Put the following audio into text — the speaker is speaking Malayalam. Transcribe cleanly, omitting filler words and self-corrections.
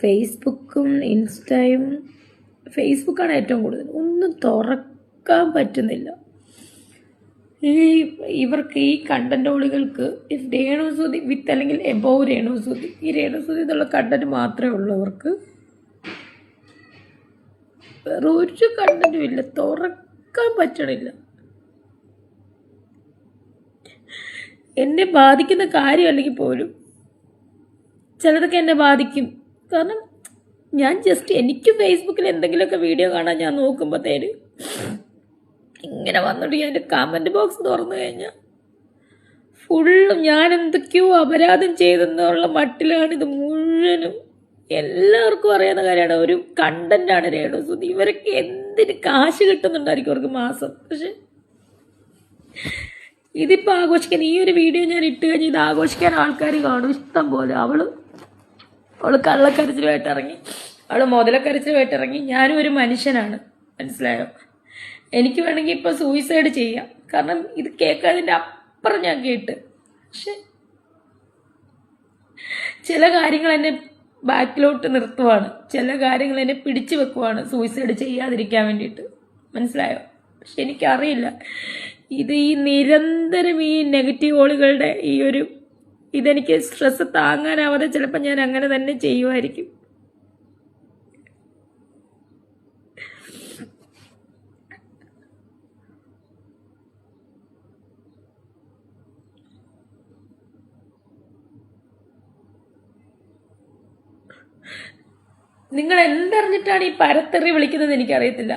ഫേസ്ബുക്കും ഇൻസ്റ്റയും, ഫേസ്ബുക്കാണ് ഏറ്റവും കൂടുതൽ. ഒന്നും തുറക്കാൻ പറ്റുന്നില്ല. ഇവർക്ക് ഈ കണ്ടൻറ്റോളികൾക്ക് രേണുസുതി വിത്ത് അല്ലെങ്കിൽ എബോവ് രേണുസുതി, ഈ രേണുസുതി എന്നുള്ള കണ്ടൻറ്റ് മാത്രമേ ഉള്ളൂ അവർക്ക്. വേറെ ഒരു കണ്ടൻറ്റും ഇല്ല, തുറക്കാൻ പറ്റണില്ല. എന്നെ ബാധിക്കുന്ന കാര്യം അല്ലെങ്കിൽ പോലും ചിലതൊക്കെ എന്നെ ബാധിക്കും. കാരണം ഞാൻ ജസ്റ്റ് എനിക്ക് ഫേസ്ബുക്കിൽ എന്തെങ്കിലുമൊക്കെ വീഡിയോ കാണാൻ ഞാൻ നോക്കുമ്പോഴത്തേന് ഇങ്ങനെ വന്നിട്ട് ഞാൻ എൻ്റെ കമൻറ്റ് ബോക്സ് തുറന്നു കഴിഞ്ഞാൽ ഫുള്ളും ഞാൻ എന്തൊക്കെയോ അപരാധം ചെയ്തെന്നുള്ള മട്ടിലാണ് ഇത് മുഴുവനും. എല്ലാവർക്കും അറിയാവുന്ന കാര്യമാണ്, ഒരു കണ്ടൻ്റാണ് രേണുസുതി. ഇവരൊക്കെ എന്തിന് കാശ് കിട്ടുന്നുണ്ടായിരിക്കും അവർക്ക് മാസം. പക്ഷെ ഇതിപ്പോൾ ആഘോഷിക്കാൻ ഈ ഒരു വീഡിയോ ഞാൻ ഇട്ട് കഴിഞ്ഞ് ഇത് ആഘോഷിക്കാൻ ആൾക്കാർ കാണും ഇഷ്ടം പോലെ. അവൾ കള്ളക്കരച്ചിലുമായിട്ട് ഇറങ്ങി, അവൾ മുതലക്കരച്ചിലുമായിട്ട് ഇറങ്ങി. ഞാനും ഒരു മനുഷ്യനാണ്, മനസ്സിലായോ? എനിക്ക് വേണമെങ്കിൽ ഇപ്പോൾ സൂയിസൈഡ് ചെയ്യാം, കാരണം ഇത് കേൾക്കാതിൻ്റെ അപ്പുറം ഞാൻ കേട്ട്. പക്ഷെ ചില കാര്യങ്ങൾ എന്നെ ബാക്കിലോട്ട് നിർത്തുവാണ്, ചില കാര്യങ്ങൾ എന്നെ പിടിച്ചു വെക്കുവാണ് സൂയിസൈഡ് ചെയ്യാതിരിക്കാൻ വേണ്ടിയിട്ട്, മനസ്സിലായോ? പക്ഷെ എനിക്കറിയില്ല, ഇത് ഈ നിരന്തരം ഈ നെഗറ്റീവ് ഓളുകളുടെ ഈ ഒരു ഇതെനിക്ക് സ്ട്രെസ് താങ്ങാനാവാതെ ചിലപ്പോൾ ഞാൻ അങ്ങനെ തന്നെ ചെയ്യുമായിരിക്കും. നിങ്ങൾ എന്തറിഞ്ഞിട്ടാണ് ഈ പരത്തെറി വിളിക്കുന്നത് എനിക്കറിയത്തില്ല.